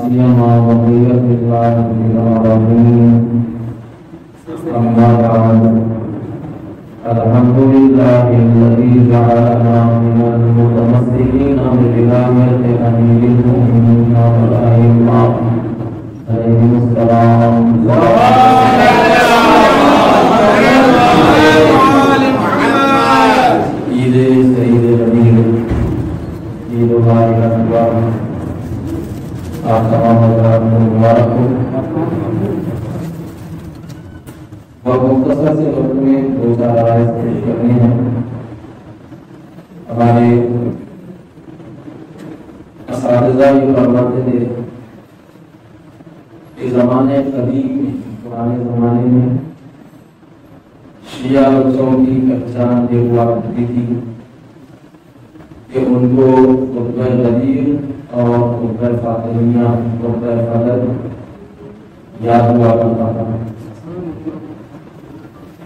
سيما بقية الله في العالمين. أما بعد، الحمد لله الذي جعلنا من المتمسكين برعاية أمير المؤمنين والأئمة عليهم السلام. عيد سيد الأمير، عيد الله الأكبر، آپ تمام حضرات کو مبارک ہو. اور مختصر سے وقت میں دو چار آیات پیش کرنی ہیں. ہمارے اساتذہ یہ فرماتے تھے کہ زمانے قدیم میں، پرانے زمانے میں شیعہ بچوں کی پہچان یہ ہوا کرتی تھی کہ ان کو خطبہ غدیر اور خطبہ فاطمیہ، خطبہ فجر یاد ہوا کرتا تھا،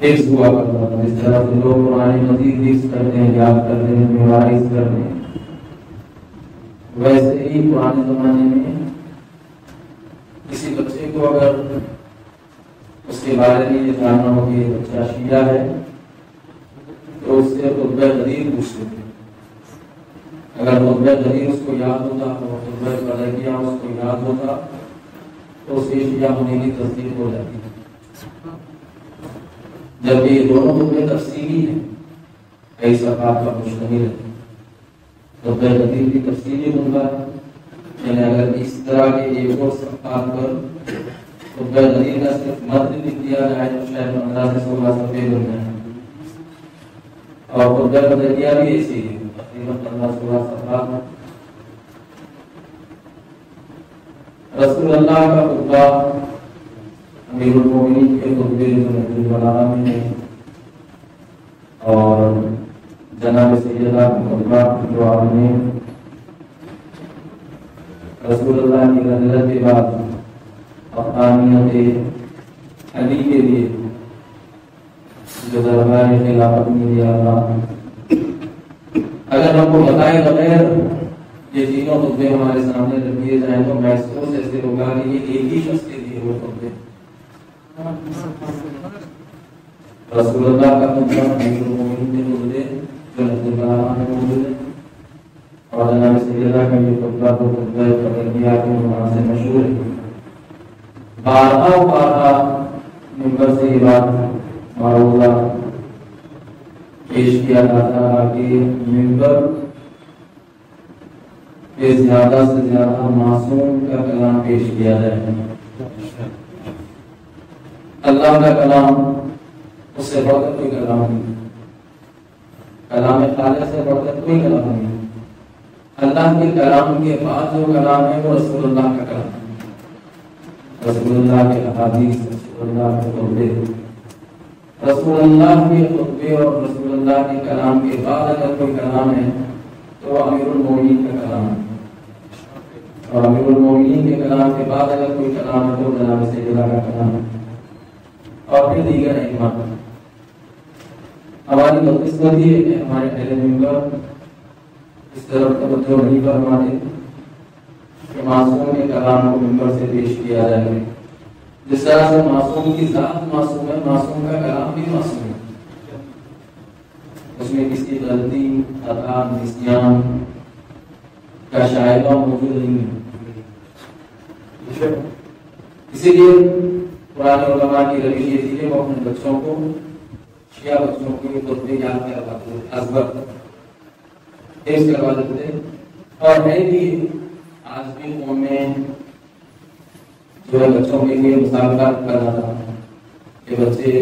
حفظ ہوا کرتا تھا. جس طرح سے لوگ قرآن مجید حفظ کرتے ہیں، یاد کرتے ہیں، میموائز کرتے ہیں، ویسے ہی پرانے زمانے میں کسی بچے کو اگر اس کے بارے میں یہ جاننا ہو کہ یہ بچہ شیعہ ہے تو اس سے خطبہ غدیر پوچھتے تھے. اگر خطبہ غدیر اس کو یاد ہوتا اور خطبہ فجریہ اس کو یاد ہوتا تو اس کے شیعہ ہونے کی تصدیق ہو جاتی ہے. جبکہ یہ دونوں خطبے تفصیلی ہیں، کئی صفحات پر مشتمل ہے. خطبہ غدیر کی تفصیلی خطبہ ہے، یعنی اگر اس طرح کے ایک اور صفحات پر خطبہ غدیر کا صرف متن لکھ دیا جائے تو شاید 15 سے 16 صفحے بن جائیں. اور خطبہ فجریہ بھی ایسی ہے، تقریباً 15-16 صفحات. رسول اللہ کا خطبہ امیر المومنین کے خطبے جو نبی البلاغہ میں ہے، اور جناب سیدہ کا خطبہ جو آپ نے رسول اللہ کی غدرت کے بعد حقانیت علی کے لیے جو دربار خلافت میں دیا تھا. اگر ہم کو بتائے بغیر یہ تینوں خطبے ہمارے سامنے رکھ دیے جائیں تو محسوس ایسے ہوگا کہ یہ ایک ہی شخص کے لیے وہ خطبے. رسول اللہ کا خطبہ امیر المومنین کے خطبے جو نبی البلاغہ میں موجود ہے، اور جناب سیدہ کا یہ خطبہ تو خطبہ فجریہ کے نام سے مشہور ہے. بارہا ممبر سے یہ بات معروضہ پیش کیا جاتا کہ ممبر پہ زیادہ سے زیادہ معصوم کا کلام پیش کیا جائے. اللہ کا کلام اس سے بڑھ کر کوئی کلام نہیں، کلام خالق سے بڑھ کر کوئی کلام نہیں. اللہ کے کلام کے بعد جو کلام ہے وہ رسول اللہ کا کلام ہے. رسول اللہ کے احادیث، رسول اللہ کے خطبے، رسول اللہ کے خطبے اور رسول اللہ کے کلام کے بعد اگر کوئی کلام ہے تو وہ امیر المومنین کا کلام ہے. اور امیر المومنین کے کلام کے بعد اگر کوئی کلام ہے تو جناب سیدہ کا کلام ہے. اور پھر دیگر ائمہ. ہماری بدقسمتی ہے کہ ہمارے اہل منبر اس طرف توجہ نہیں فرماتے کہ معصوم کے کلام کو منبر سے پیش کیا جائے. جس طرح سے معصوم کی ذات معصوم ہے، معصوم کا کلام بھی معصوم ہے. اس میں کسی غلطی، خطا، نسیان کا شائبہ موجود نہیں ہے. اسی لیے پرانے علماء کی روش یہ تھی کہ وہ اپنے بچوں کو، شیعہ بچوں کو یہ خطبے یاد کرواتے تھے، ازبر حفظ کروا دیتے تھے. اور ہے بھی آج بھی قوم میں جو ہے بچوں کے لیے مسابقہ کرنا تھا کہ بچے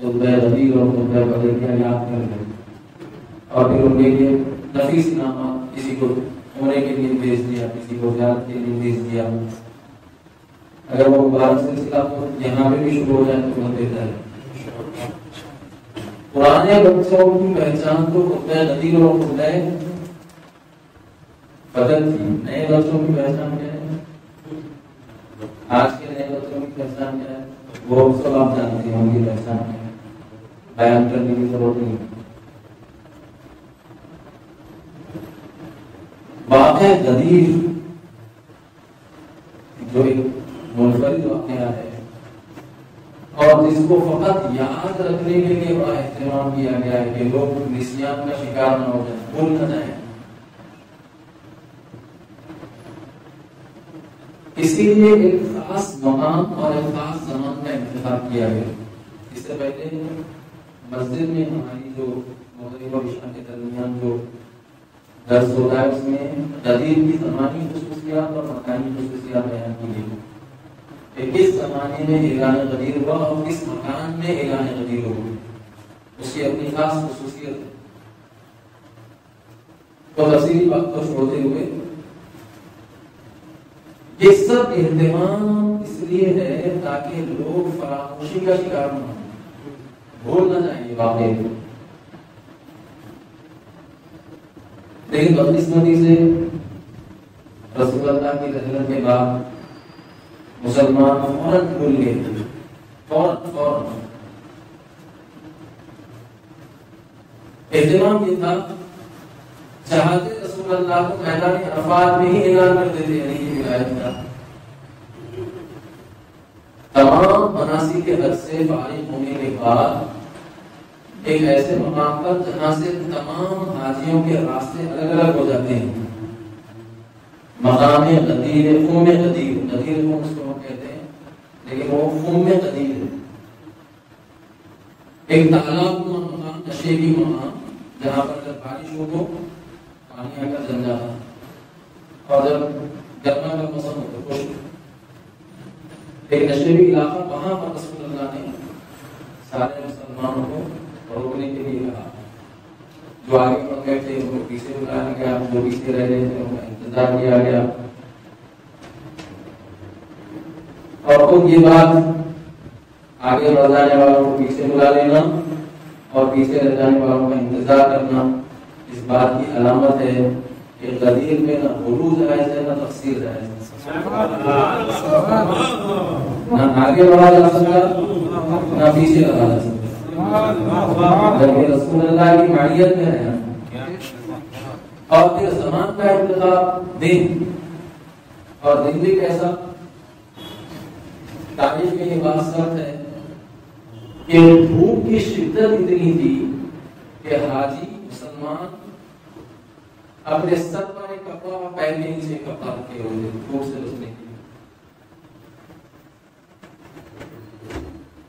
خطبہ غدیر اور خطبہ فجریہ یاد کر لیں، اور پھر ان کے لیے نفیس انعامات، کسی کو عمرے کے لیے بھیج دیا، کسی کو زیارت کے لیے بھیج دیا. اگر وہ مبارک سلسلہ یہاں پہ بھی شروع ہو جائے تو بہت بہتر ہے. پرانے بچوں کی پہچان تو خطبہ غدیر اور خطبہ فجر تھی. نئے بچوں کی پہچان کیا ہے؟ آج کے نئے بچوں کی پہچان کیا ہے؟ وہ سب آپ جانتے ہیں ان کی پہچان کیا ہے، بیان کرنے کی ضرورت نہیں. واقع غدیر کو فقط یاد رکھنے کے لیے بڑا اہتمام کیا گیا ہے کہ لوگ نسیان کا شکار نہ ہو جائیں، بھول نہ جائیں۔ اسی لیے ایک خاص مقام اور ایک خاص زمان کا انتخاب کیا گیا۔ اس سے پہلے مسجد میں ہماری جو مغرب اور عشاء کے درمیان جو درس ہوتا ہے اس میں غدیر کی زمانی خصوصیات اور مکانی خصوصیات بیان کی گئی کہ کس زمانے میں اعلان غدیر ہوا اور کس مکان میں اعلان غدیر ہوا، اس کی اپنی خاص خصوصیت ہے۔ تو تفصیلی بات کو چھوڑتے ہوئے یہ سب اہتمام اس لیے ہے تاکہ لوگ فراموشی کا شکار نہ ہوں، بھول نہ جائیں یہ واقعے۔ لیکن بدقسمتی سے رسول اللہ کی رحلت کے بعد مسلمان فوراً بھول گئے، فوراً اہتمام یہ تھا، چاہتے رسول اللہ کو میدان عرفات میں ہی اعلان کر دیتے ہیں یہ ولایت کا۔ تمام مناسک کے حد سے فارغ ہونے کے بعد ایک ایسے مقام پر جہاں سے تمام حاجیوں کے راستے الگ الگ ہو جاتے ہیں، مقام غدیر، خم غدیر، غدیر خم اس کو کہتے ہیں لیکن وہ خم غدیر ہے، ایک تالاب مقام، نشیبی مقام، جہاں پر جب بارش ہو تو پانی آ کر جم جاتا اور جب گرما کا موسم ہو تو خشک، ایک نشیبی علاقہ، وہاں پر رسول اللہ نے سارے مسلمانوں کو روکنے کے لیے کہا، جو آگے بڑھ گئے تھے ان کو پیچھے بلایا گیا، جو پیچھے رہ رہے تھے ان کا انتظار کیا گیا، اور خود یہ بات آگے بڑھ جانے والوں کو پیچھے بلا لینا اور پیچھے رہ جانے والوں کا انتظار کرنا اس بات کی علامت ہے کہ غدیر میں نہ غلو جائز ہے نہ تفسیر جائز ہے، نہ آگے بڑھا جا سکتا نہ پیچھے لگا جا سکتا، رسول اللہ کی معیت میں رہنا اور پھر زمان کا انتخاب، دن، اور دن بھی کیسا؟ تاریخ میں یہ بات سخت ہے کہ دھوپ کی شدت اتنی تھی کہ حاجی مسلمان اپنے سر پر ایک کپڑا اور پیر کے نیچے کپڑا رکھے ہوئے تھے دھوپ سے بچنے کے لیے۔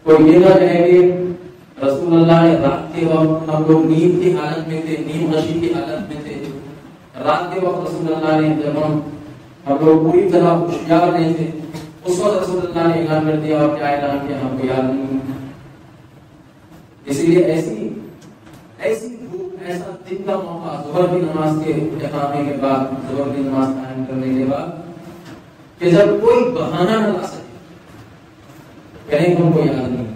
کوئی یہ نہ کہے کہ رسول اللہ نے رات کے وقت، ہم لوگ نیند کی حالت میں تھے، نیند نشی کی حالت میں تھے، رات کے وقت رسول اللہ نے، جب ہم لوگ پوری طرح ہوشیار نہیں تھے، اس وقت رسول اللہ نے اعلان کر دیا، اور کیا اعلان کیا ہم کو یاد نہیں۔ اسی لیے ایسی دھوپ، ایسا دن کا موقع، ظہر کی نماز کے اقامے کے بعد، ظہر کی نماز قائم کرنے کے بعد، کہ جب کوئی بہانہ نہ لا سکے کہیں ہم کو یاد نہیں۔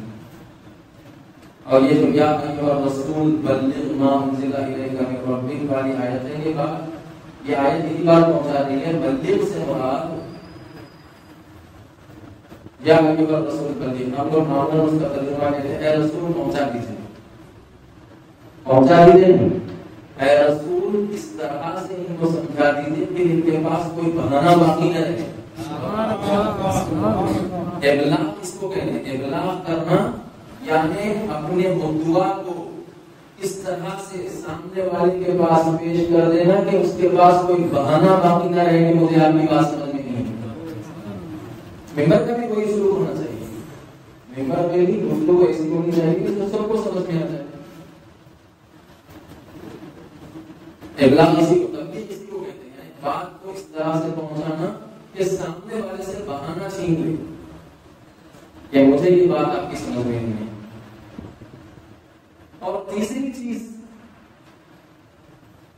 اور یہ جو یا ایھا الرسول بلغ ما انزل الیک من ربک والی آیت ہے، یہ بات، یہ آیت ایک بار پہنچا رہی ہے، بلغ سے مراد یا ایھا الرسول بلغ، ہم لوگ معمولاً اس کا ترجمہ لیتے ہیں اے رسول پہنچا دیجیے، پہنچا دیجیے، اے رسول اس طرح سے ان کو سمجھا دیجیے کہ ان کے پاس کوئی بہانہ باقی نہ رہے۔ ابلاغ اس کو کہتے ہیں، ابلاغ کرنا یعنی اپنے مدعا کو اس طرح سے سامنے والے کے پاس پیش کر دینا کہ اس کے پاس کوئی بہانہ باقی نہ رہے کہ مجھے آپ کی بات سمجھ میں نہیں۔ ممبر کا بھی کوئی سلوک ہونا چاہیے، ممبر پہ بھی گفتگو ایسی ہونی چاہیے کہ سب کو سمجھ میں آ جائے۔ ابلاغ اسی کو، تبلیغ اسی کو کہتے ہیں، بات کو اس طرح سے پہنچانا کہ سامنے والے سے بہانہ چھین لے کہ مجھے یہ بات آپ کی سمجھ میں نہیں ہے۔ اور تیسری چیز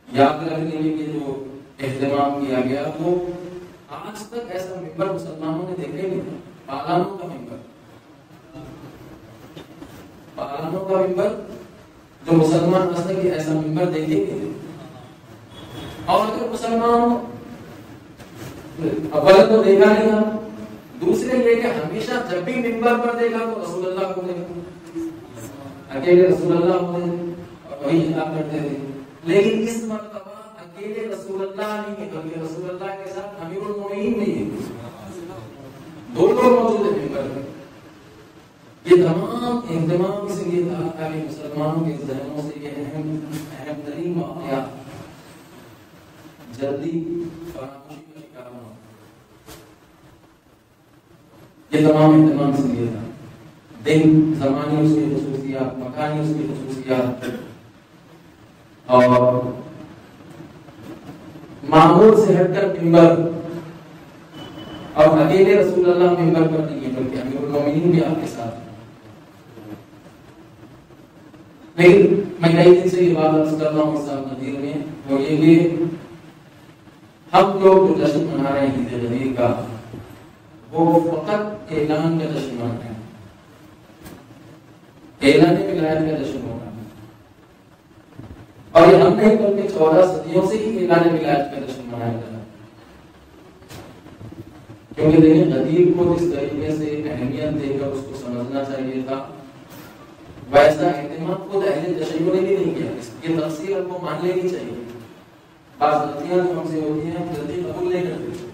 یاد رکھنے کے لیے جو اہتمام کیا گیا، وہ آج تک ایسا ممبر مسلمانوں نے دیکھا ہی نہیں، پالانوں کا ممبر، پالانوں کا ممبر جو مسلمان اصل کے ایسا ممبر دیکھے ہی نہیں۔ اور اگر مسلمانوں اول تو دیکھا نہیں تھا، دوسرے یہ کہ ہمیشہ جب بھی ممبر پر دیکھا تو رسول اللہ کو دیکھا، اکیلے رسول اللہ ہوتے تھے اور وہی خطاب کرتے تھے، لیکن اس مرتبہ اکیلے رسول اللہ نہیں بلکہ رسول اللہ کے ساتھ امیر المومنین نہیں ہے، دو لوگ موجود ہیں ممبر پہ۔ یہ تمام اہتمام اس لیے تھا تاکہ مسلمانوں کے ذہنوں سے یہ اہم ترین واقعات جلدی فراموشی کا شکار نہ ہو. یہ تمام اہتمام اس لیے تھا. دن زمانے اس کی خصوصیات، مکانی اس کی خصوصیات اور معمول سے ہٹ کر ممبر، اور اکیلے رسول اللہ ممبر پر نہیں ہے بلکہ امیر المومنین بھی آپ کے ساتھ ہیں. لیکن میں کئی دن سے یہ بات عرض کر رہا ہوں صاحب نظیر میں، وہ یہ کہ ہم لوگ جو جشن منا رہے ہیں عید غدیر کا، وہ فقط اعلان کا جشن منا رہے ہیں، اعلان ولایت کا جشن ہو رہا ہے. اور یہ ہم نہیں بلکہ 14 صدیوں سے ہی اعلان ولایت کا جشن منایا جا رہا ہے. کیونکہ دیکھیں غدیر کو جس طریقے سے اہمیت دے کر اس کو سمجھنا چاہیے تھا، ویسا اہتمام خود اہل تشیع نے بھی نہیں کیا. یہ تفسیر آپ کو مان لینی چاہیے. بعض غلطیاں جو ہم سے ہوتی ہیں، جلدی قبول نہیں کرتے.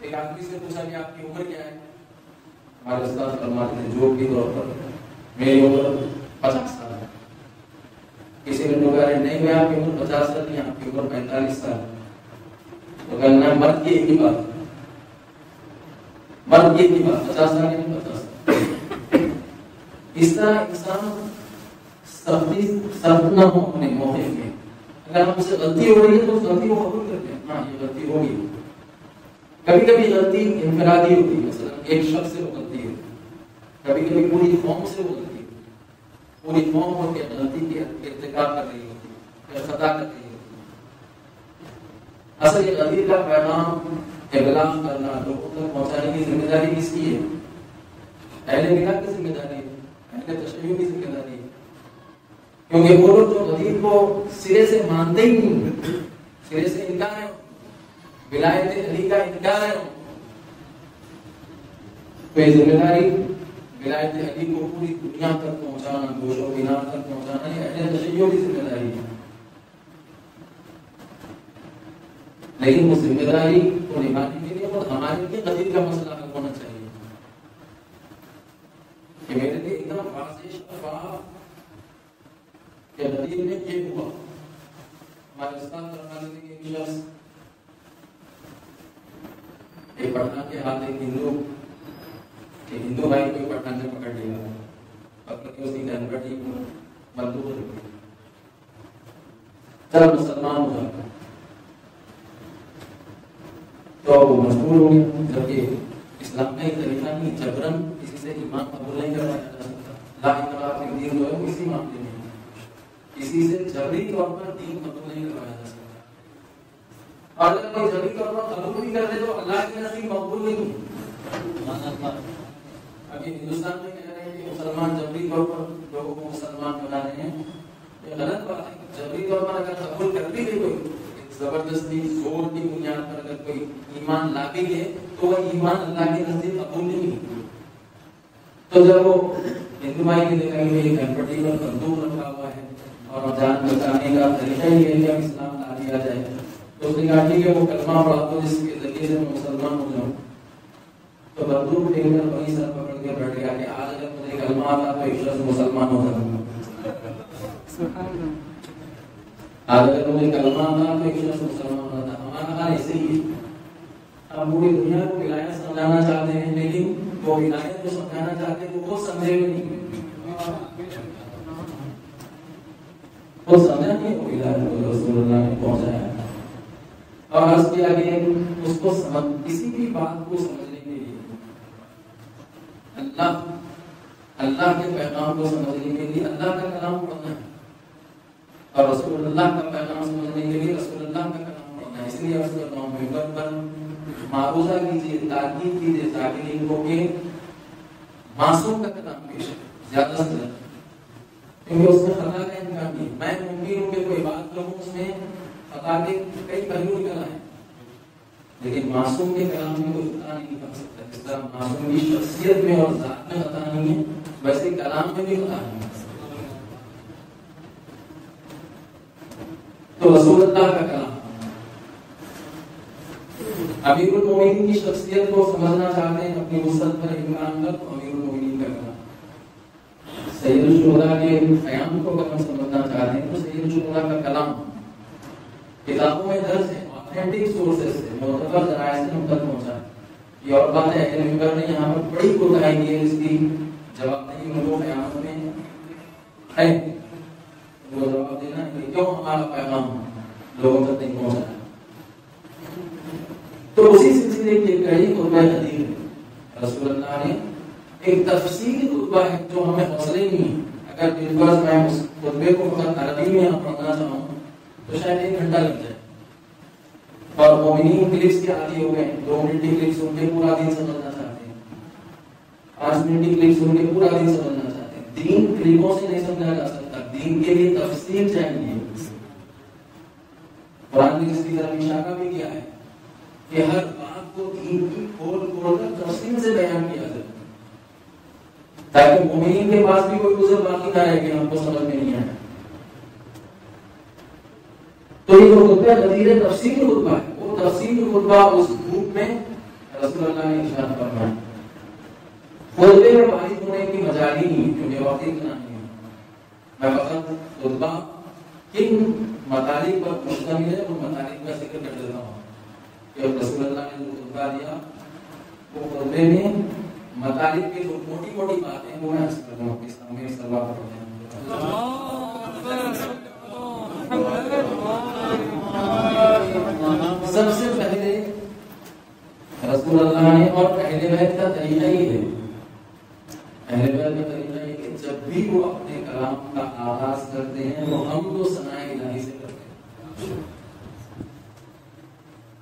ایک آدمی سے پوچھا کہ آپ کی عمر کیا ہے؟ ہمارے استاد فرماتے ہیں جو بھی طور پر میری عمر 50 سال ہے. کسی نے کہا نہیں میں آپ کی عمر 50 سال نہیں، آپ کی عمر 45 سال. تو کہنا مرد کی ایک ہی بات، مرد کی ایک ہی بات، 50 سال نہیں 50 سال. اس طرح انسان سخت نہ ہو اپنے موقع میں. اگر ہم سے غلطی ہو رہی ہے تو اس غلطی کو قبول کرتے ہیں، ہاں یہ غلطی ہوگی. کبھی کبھی غلطی انفرادی ہوتی ہے، مثلا ایک شخص سے وہ غلطی ہوتی ہے، کبھی کبھی پوری قوم سے وہ غلطی ہوتی ہے. پوری قوم ہو کے غلطی کی ارتکاب کر رہی ہوتی ہے، خطا کر رہی ہوتی ہے. اصل یہ غدیر کا پیغام ابلاغ کرنا، لوگوں تک پہنچانے کی ذمہ داری کس کی ہے؟ اہل ملت کی ذمہ داری ہے، اہل تشیع کی ذمہ داری ہے. کیونکہ وہ لوگ جو غدیر کو سرے سے مانتے ہی نہیں، سرے سے انکار ہے، ولایت علی کا انکار ہے. تو یہ ذمہ داری ولایت علی کو پوری دنیا تک پہنچانا، گوش و بنار تک پہنچانا، یہ اہل تشیع کی ذمہ داری ہے. لیکن اس ذمہ داری کو نبھانے کے لیے خود ہمارے لیے غدیر کا مسئلہ حل ہونا چاہیے. کہ میرے لیے ایک دم واضح شفاف کہ غدیر میں یہ ہوا. ہمارے استاد فرماتے تھے کہ ایک شخص، ایک پٹھان کے ہاتھ ایک ہندو بھائی کو پٹھان نے پکڑ لیا، پکڑ کے اس کی گن کٹی، بندوق رکھی، چل مسلمان ہو جاتا. تو وہ مجبور ہو گیا، جبکہ اسلام کا ایک طریقہ نہیں، جبرن کسی سے ایمان قبول نہیں کروایا جا سکتا. لا اکراہ فی الدین جو ہے اسی معاملے میں کسی سے جبری طور پر دین قبول نہیں کروایا جا سکتا. اور اگر کوئی جبری طور پر قبول نہیں کرتے تو اللہ کے نزدیک مقبول نہیں. ابھی ہندوستان میں کہہ رہے ہیں کہ مسلمان جبری طور پر لوگوں کو مسلمان بنا رہے ہیں، یہ غلط بات ہے. جبری طور پر اگر قبول کر بھی لے کوئی، زبردستی زور کی بنیاد پر اگر کوئی ایمان لا بھی لے تو وہ ایمان اللہ کے نزدیک قبول نہیں. تو جب وہ ہندو بھائی نے دیکھا کہ یہ گھنپٹی پر بندوق رکھا ہوا ہے اور جان بچانے کا طریقہ یہ ہے کہ اسلام لا دیا جائے، تو اس نے کہا کہ وہ کلمہ پڑھا تو جس کے ذریعے سے میں مسلمان ہو جاؤں. تو بندوق پھینک کر وہیں سر پکڑ کے بیٹھ گیا کہ آج اگر مجھے کلمہ آتا تو ایک شخص مسلمان ہو جاؤں گا. آج اگر مجھے کلمہ آتا تو ایک شخص مسلمان ہوتا تھا. ہمارا حال ایسے ہی ہے. ہم پوری دنیا کو ولایت سمجھانا چاہتے ہیں، لیکن وہ ولایت کو سمجھانا چاہتے ہیں وہ خود سمجھے ہوئے نہیں، خود سمجھا نہیں وہ ولایت کو رسول اللہ نے پہنچایا. اور عرض کیا کہ اس کو کسی بھی بات کو سمجھنے کے لیے اللہ کے پیغام کو سمجھنے کے لیے اللہ کا کلام پڑھنا ہے، اور رسول اللہ کا پیغام سمجھنے کے لیے رسول اللہ کا کلام پڑھنا ہے. اس لیے عرض کرتا ہوں ممبر پر معروضہ کیجیے، تاکید کیجیے تاکہ ان کو کہ معصوم کا کلام پیش ہے زیادہ سے زیادہ، کیونکہ اس میں خطا کا امکان نہیں. میں ممکن ہوں کہ کوئی بات کروں اس میں خطا کے کئی پہلو نکل آئے، لیکن معصوم کے کلام میں کوئی خطا نہیں کر سکتا. اس طرح معصوم کی شخصیت میں اور ذات میں خطا نہیں ہے، ویسے کلام میں بھی خطا نہیں ہے. تو رسول اللہ کا کلام، امیر المومنین کی شخصیت کو سمجھنا چاہتے ہیں اپنی وسعت پر امکان کر، تو امیر المومنین کا کلام. سید الشہداء کے قیام کو اگر ہم سمجھنا چاہتے ہیں تو سید الشہداء کا کلام کتابوں میں درج ہے، آتھینٹک سورسز سے، معتبر ذرائع سے ہم تک پہنچا ہے. یہ اور بات ہے اہل منبر نے یہاں پر بڑی کوتاہی کی ہے، اس کی جواب نہیں ان کو قیامت میں ہے وہ جواب دینا ہے کہ کیوں ہمارا پیغام لوگوں تک نہیں پہنچا ہے. تو اسی سلسلے کی ایک کڑی خطبہ حدیث ہے، رسول اللہ نے ایک تفصیلی خطبہ ہے جو ہمیں حوصلے نہیں. اگر بالفرض میں اس خطبے کو فقط عربی میں پڑھنا چاہوں تو شاید 1 گھنٹہ لگ جائے، اور مومنین کلپس کے عادی ہو گئے، 2 منٹ کی کلپ سن کے پورا دین سمجھنا چاہتے ہیں، 5 منٹ کی کلپ سن کے پورا دین سمجھنا چاہتے ہیں. دین کلپوں سے نہیں سمجھا جا سکتا، دین کے لیے تفصیل چاہیے. قرآن نے اس کی طرف اشارہ بھی کیا ہے کہ ہر بات کو دین کی کھول کھول کر تفصیل سے بیان کیا جائے تاکہ مومنین کے پاس بھی کوئی عذر باقی نہ رہے کہ ہم کو سمجھ میں نہیں آیا. تو یہ جو خطبہ غدیر تفصیل خطبہ ہے، وہ تفصیل خطبہ اس گروپ میں رسول اللہ نے ارشاد فرمایا. خطبے میں فارغ ہونے کی مجال ہی نہیں کیونکہ وقت اتنا نہیں ہے. میں فقط خطبہ کن مطالب پر مشتمل ہے ان مطالب کا ذکر کر دیتا ہوں کہ رسول اللہ نے جو خطبہ دیا وہ خطبے میں مطالب کی جو موٹی موٹی باتیں وہ میں عرض کر رہا ہوں کہ سامنے سلوات پڑھتے ہیں. سب سے پہلے رسول اللہ نے اور پہلے بیت کا طریقہ ہی ہے، پہلے بیت کا طریقہ ہے کہ جب بھی وہ اپنے کلام کا آغاز کرتے ہیں وہ حمد و ثناء الہی سے کرتے ہیں.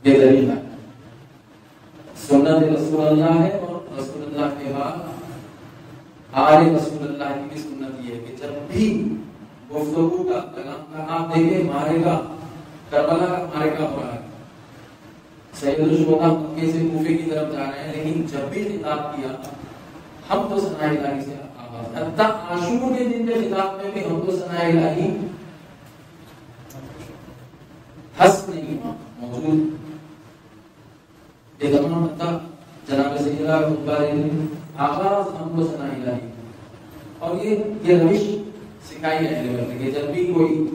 یہ طریقہ ہے، سنت رسول اللہ ہے. اور رسول اللہ کے بعد آل رسول اللہ کی بھی سنت یہ ہے کہ جب بھی گفتگو کا کلام کا آپ دیکھیں مارے گا کربلا کا مارے گا ہو رہا ہے، سید الشہداء مکے سے کوفے کی طرف جا رہے ہیں، لیکن جب بھی خطاب کیا ہم تو ثناء الہی سے آغاز، حتیٰ عاشور کے دن کے خطاب میں بھی ہم تو ثناء الہی حسب نہیں موجود. یہ تمام حتیٰ جناب سیدنا خطبہ آغاز ہم تو ثناء الہی. اور یہ روش سکھائی ہے کہ جب بھی کوئی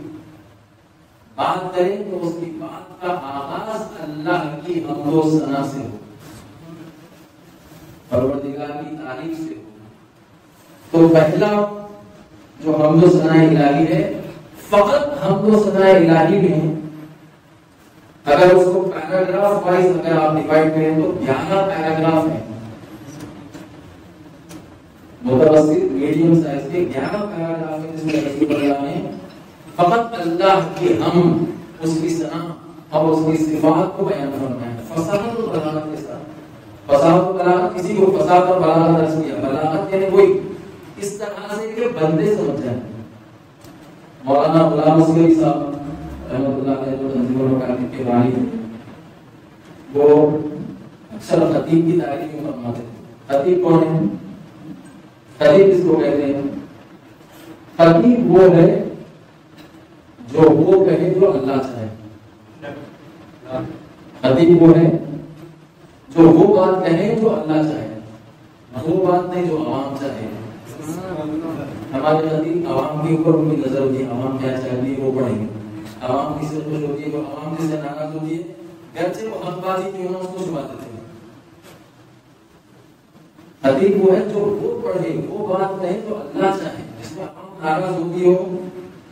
بات کرے تو اس کی بات کا آغاز اللہ کی حمد و ثنا سے ہو، پروردگار کی تعریف سے ہو. تو پہلا جو حمد و ثنا الہی ہے، فقط حمد و ثنا الہی میں اگر اس کو پیراگراف وائز اگر آپ ڈیوائڈ کریں تو 11 پیراگراف ہیں، متوسط میڈیم سائز کے 11 پیراگراف ہیں جس میں رسول اللہ نے فقط اللہ کی ہم، اس کی ثنا اور اس کی صفات کو بیان فرمایا. فصاحت و بلاغت کے ساتھ، فصاحت و بلاغت، کسی کو فصاحت اور بلاغت درس کیا. بلاغت یعنی کوئی اس طرح سے کہ بندے سمجھ جائیں. مولانا غلام اصغری صاحب رحمۃ اللہ علیہ جو تنظیم المکاتب کے بانی تھے، وہ اکثر خطیب کی تعریف میں فرماتے تھے. خطیب کون ہے؟ خطیب کس کو کہتے ہیں؟ خطیب وہ ہے جو وہ کہے جو اللہ چاہے. خطیب وہ ہے جو وہ بات کہے جو اللہ چاہے، وہ بات نہیں جو عوام چاہے. ہمارے خطیب عوام کے اوپر ان کی نظر ہوتی ہے، عوام کیا چاہتی ہے وہ پڑھیں گے. عوام کس سے خوش ہوتی ہے، وہ عوام کس سے ناراض ہوتی ہے، گرچہ وہ حق بازی کیوں نہ اس کو چھپا دیتے ہیں. خطیب وہ ہے جو وہ پڑھے وہ بات کہے جو اللہ چاہے، جس میں عوام ناراض ہوتی ہو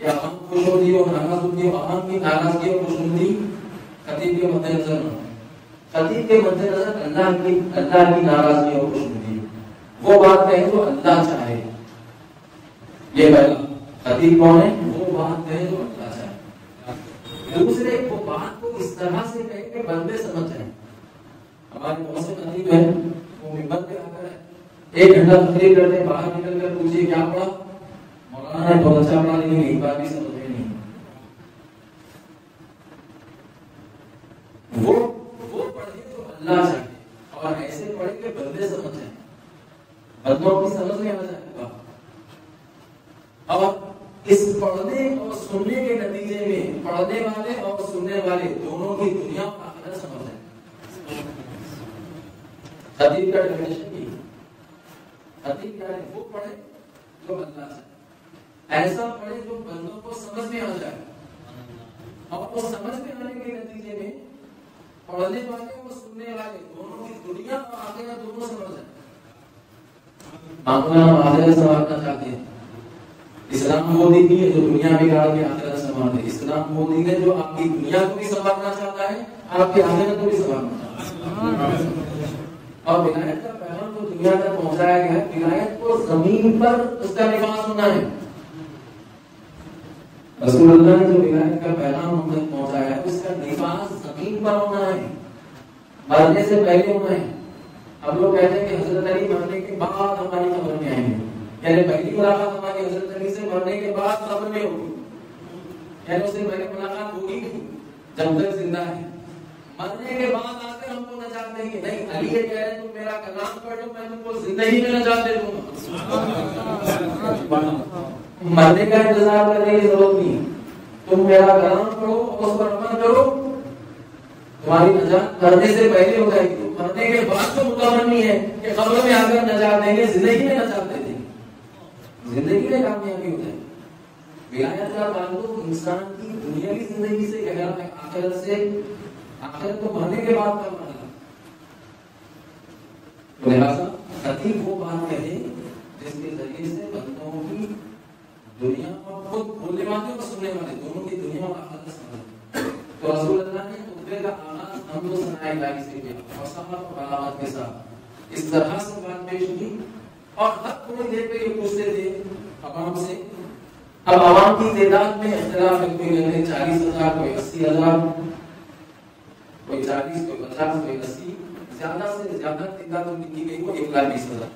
یا عوام خوش ہوتی ہو ناراض ہوتی ہو، عوام کی ناراضگی اور خوشنودی خطیب کے مد نظر نہ ہو. خطیب کے مد نظر اللہ کی ناراضگی اور خوشنودی وہ بات کہے جو اللہ چاہے. یہ پہلا خطیب کون ہے؟ وہ بات کہے جو اللہ چاہے. دوسرے وہ بات کو اس طرح سے کہے کہ بندے سمجھ جائیں. ہمارے بہت سے خطیب ہیں وہ منبر پہ آ کر 1 گھنٹہ تقریر کرتے ہیں، باہر نکل کر پوچھیے کیا پڑھا، مولانا نے بہت اچھا پڑھا لیکن ایک بات بھی سمجھ میں نہیں. وہ پڑھے جو اللہ چاہے اور ایسے پڑھے کہ بندے سمجھ جائیں، بندوں کی سمجھ میں آ جائے. اور اس پڑھنے اور سننے کے نتیجے میں پڑھنے والے اور سننے والے دونوں کی دنیا اور آخرت سمجھ جائے. خطیب کا ڈیفینیشن کی خطیب کیا ہے؟ وہ پڑھے جو اللہ چاہے، ایسا پڑھے جو بندوں کو سمجھ میں آ جائے، اور وہ سمجھ میں آنے کے نتیجے میں پڑھنے والے اور سننے والے دونوں کی دنیا اور آخرت دونوں سمجھ جائے۔ آپ آخرت سنوارنا چاہتے ہیں، اسلام وہ دین ہے جو دنیا بگاڑ کے آخرت سنوار دے۔ اسلام وہ دین ہے جو آپ کی دنیا کو بھی سنوارنا چاہتا ہے، آپ کی آخرت کو بھی سنوارنا چاہتا ہے۔ اور ولایت کا پیغام جو دنیا تک پہنچایا گیا ہے، ولایت کو زمین پر اس کا نفاذ ہونا ہے۔ رسول اللہ نے جو ولایت کا پیغام ہم تک پہنچایا ہے، اس کا نفاذ زمین پر ہونا ہے، مرنے سے پہلے ہونا ہے۔ اب لوگ کہتے ہیں کہ حضرت علی مرنے کے بعد ہماری خبر میں آئیں گے، یعنی پہلی ملاقات ہماری حضرت علی سے مرنے کے بعد خبر میں ہوگی، یعنی اس سے پہلے ملاقات ہوگی نہیں جب تک زندہ ہے۔ مرنے کے بعد آ کر ہم کو نجات دیں گے، نہیں، علی یہ کہہ رہے ہیں تم میرا کلام پڑھ لو، میں تم کو زندگی میں نجات دے دوں گا۔ مرنے کا انتظار کرنے کی ضرورت نہیں، تم میرا کلام پڑھو، اس پر عمل کرو، تمہاری نجات مرنے سے پہلے ہو جائے گی۔ مرنے کے بعد تو متمنی ہے کہ قبر میں آ کر نجات دیں گے، زندگی میں نجات دے دیں گے، زندگی میں کامیابی ہو جائے گی۔ ولایت کا تعلق انسان کی دنیاوی زندگی سے گہرا ہے، آخرت سے۔ آخرت تو مرنے کے بعد کا مرحلہ، لہٰذا خطیب وہ بات کہے جس کے ذریعے سے بندوں کی دنیا اور خود بولنے والے اور سننے والے دونوں کی دنیا اور آخرت سمجھ۔ تو رسول اللہ نے خطبے کا آغاز حمد و ثناء الہی سے کیا، فصاحت و بلاغت کے ساتھ اس طرح سے بات پیش کی، اور ہر تھوڑی دیر پہ یہ پوچھتے تھے عوام سے۔ اب عوام کی تعداد میں اختلاف ہے، کوئی کہتے ہیں 40,000، کوئی 80,000، کوئی 40، کوئی 50، کوئی 80۔ زیادہ سے زیادہ تعداد کی گئی وہ 1,20,000۔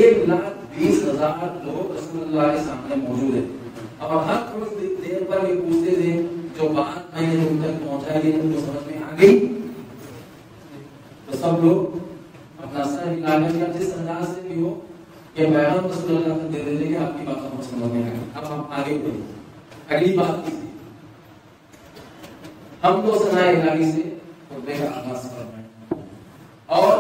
1,20,000 لوگ رسول اللہ کے سامنے موجود ہیں، اور ہر تھوڑی دیر پر یہ پوچھتے تھے جو بات میں نے ان تک پہنچائی ان کو سمجھ میں آ گئی، تو سب لوگ اپنا سر ہلا کر یا جس انداز سے بھی ہو یہ پیغام رسول اللہ کو دے دیتے کہ آپ کی بات ہم سمجھ میں آ گئی، اب ہم آگے بڑھیں۔ اگلی بات کی تھی ہم کو ثناء الہی سے خطبے کا آغاز فرمائیں، اور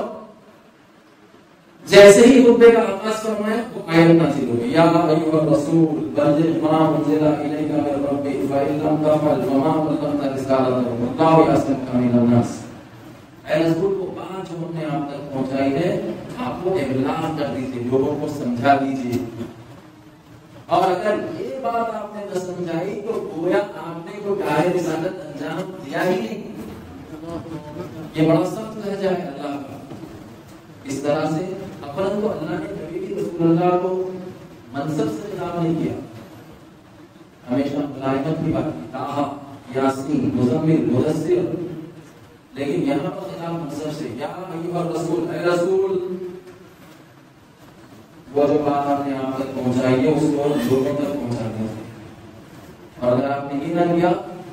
جیسے ہی خطبے کا آغاز فرمائیں وہ آیت نازل ہوئی، یا ایھا الرسول بلغ ما انزل الیک من ربک فإن لم تفعل فما بلغت رسالتہ واللہ یعصمک من الناس۔ اے رسول، وہ بات جو ہم نے آپ تک پہنچائی ہے آپ کو ابلاغ کر دیجیے، لوگوں کو سمجھا دیجیے، اور اگر یہ بات آپ نے نہ سمجھائی تو گویا آپ نے کوئی کار رسالت انجام دیا ہی نہیں۔ یہ بڑا سخت لہجہ ہے اللہ کا۔ اس طرح سے اپن تو اللہ نے کبھی بھی رسول اللہ کو منصب سے خطاب نہیں کیا، ہمیشہ ملائمت کی بات کی، طٰہٰ، یاسین، مزمل، مدثر، لیکن یہاں پر خطاب منصب سے، یا ایھا الرسول، اے رسول۔ وہ جو بات آپ نے آپ تک پہنچائی ہے اس کو لوگوں تک پہنچا دیا، اور اگر آپ نے یہ نہ کیا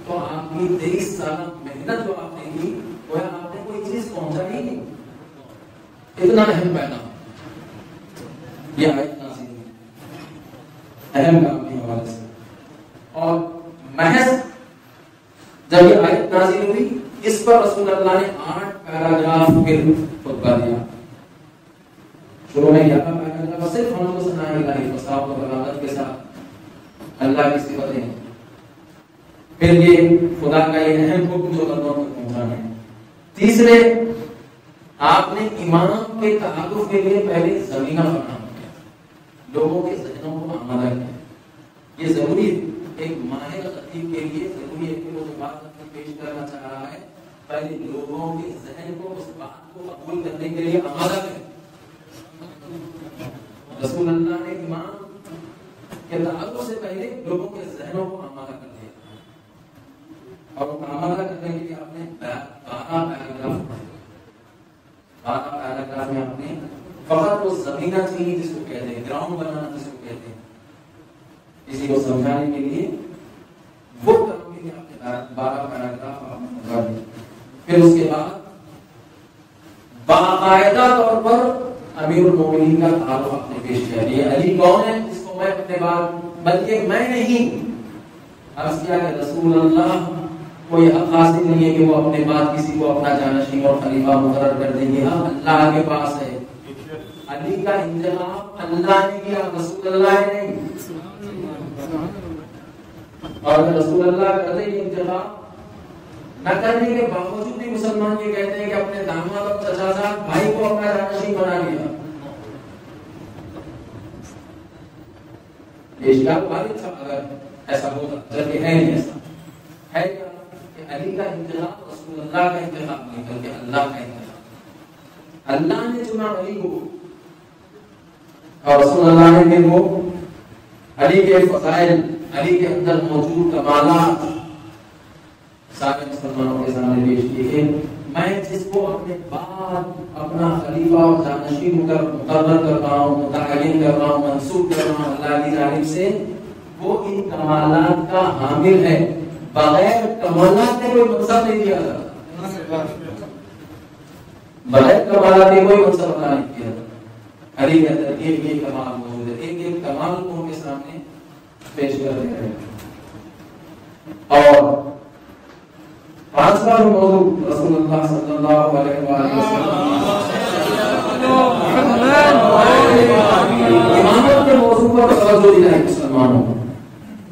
تو آپ کی 23 سالہ محنت جو آپ نے کی وہ آپ نے کوئی چیز پہنچائی نہیں۔ اتنا اہم پیغام یہ آیت نازل ہوئی اہم کام کے حوالے سے، اور محض جب یہ آیت نازل ہوئی اس پر رسول اللہ نے 8 پیراگراف پھر خطبہ دیا۔ شروع میں 11 پیراگراف صرف حمد و ثناء الہی فصاحت و بلاغت کے ساتھ اللہ کی صفتیں، پھر یہ خدا کا یہ اہم حکم جو بندوں تک پہنچانا ہے۔ تیسرے، آپ نے امام کے تعارف کے لیے پہلے زمینہ فراہم کیا، لوگوں کے ذہنوں کو آمادہ کیا۔ یہ ضروری ہے، ایک ماہر خطیب کے لیے ضروری ہے کہ وہ جو بات پیش کرنا چاہ رہا ہے پہلے لوگوں کے ذہن کو اس بات کو قبول کرنے کے لیے آمادہ کرے۔ رسول اللہ نے امام کے تعارف سے پہلے لوگوں کے ذہنوں کو آمادہ کر دیا، اور آمادہ کرنے کے لیے آپ نے 12 پیراگراف میں آپ نے فقط وہ زمینہ چینی جس کو کہتے ہیں، گراؤنڈ بنانا جس کو کہتے ہیں، اسی کو سمجھانے کے لیے وہ کرنے کے لیے آپ نے 12 پیراگراف آپ نے بتا دیے۔ پھر اس کے بعد باقاعدہ طور پر امیر المومنین کا تعارف آپ نے پیش کیا، یہ علی کون ہے جس کو میں اپنے بعد، بلکہ میں نہیں، عرض کیا کہ رسول اللہ کوئی حق حاصل نہیں ہے کہ وہ اپنے بعد کسی کو اپنا جانشین اور خلیفہ مقرر کر دیں گے، ہاں اللہ کے پاس ہے، علی کا انتخاب اللہ نے کیا، رسول اللہ نے نہیں. اور اگر رسول اللہ کرتے یہ انتخاب نہ کرنے کے باوجود بھی مسلمان یہ کہتے ہیں کہ اپنے داماد اور چچازاد بھائی کو اپنا جانشین بنا لیا. اشکال وارد تھا اگر ایسا ہوتا، جبکہ ہے نہیں ایسا. ہے کیا کہ علی کا انتخاب رسول اللہ کا انتخاب نہیں بلکہ اللہ کا انتخاب. اللہ نے چنا علی کو اور رسول اللہ نے پھر وہ علی کے فضائل، علی کے اندر موجود کمالات سارے مسلمانوں کے سامنے پیش کیے کہ میں جس کو اپنے بعد اپنا خلیفہ اور جانشین مقرر کر رہا ہوں، متعین کر رہا ہوں، منصوب کر رہا ہوں اللہ کی جانب سے، وہ ان کمالات کا حامل ہے. بغیر کمالات کے کوئی منصب نہیں دیا جاتا، بغیر کمالات کے کوئی منصب عطا نہیں کیا جاتا. علی کے اندر یہ کمال موجود ہے. ایک ایک کمال کو ان کے سامنے پیش کر رہے ہیں. اور پانچواں موضوع رسول اللہ صلی اللہ علیہ وسلم امامت کے موضوع پر توجہ دلائی مسلمانوں کو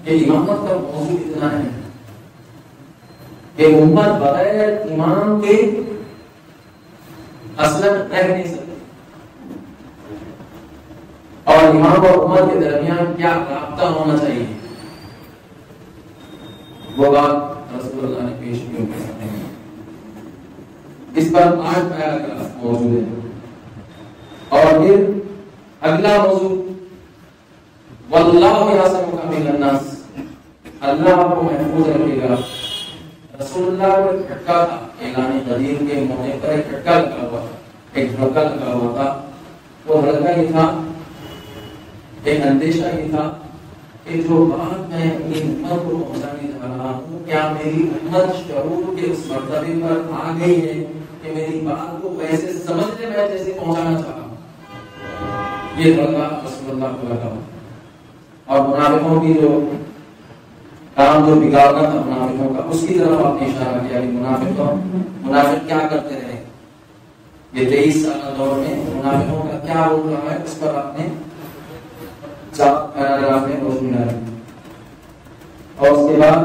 کہ امامت کا موضوع اتنا ہے کہ امت بغیر امام کے اصلاً رہ نہیں سکتی، اور امام اور امت کے درمیان کیا رابطہ ہونا چاہیے وہ بات رسول اللہ نے پیش کی. اس پر 8 پیراگراف موجود ہے. اور پھر اگلا موضوع واللہ یعصمک من الناس، اللہ آپ کو محفوظ رکھے گا. رسول اللہ کو ایک جھٹکا تھا، اعلان غدیر کے موقع پر ایک جھٹکا لگا ہوا تھا، ایک دھڑکا لگا ہوا تھا. وہ دھڑکا یہ تھا، ایک اندیشہ یہ تھا کہ جو بات میں اپنی امت کو پہنچانے جا رہا ہوں، کیا میری امت شعور کے اس مرتبے پر آ گئی ہے کہ میری بات کو ویسے سمجھنے میں جیسے پہنچانا چاہ رہا ہوں. یہ دھڑکا رسول اللہ کو لگا. اور منافقوں کی جو کام جو بگاڑنا تھا منافقوں کا، اس کی طرف آپ نے اشارہ کیا کہ منافق کیا کرتے رہے یہ 23 سالہ دور میں، منافقوں کا کیا رول رہا ہے، اس پر آپ نے 4 پیراگراف میں روشنی ڈالی. اور اس کے بعد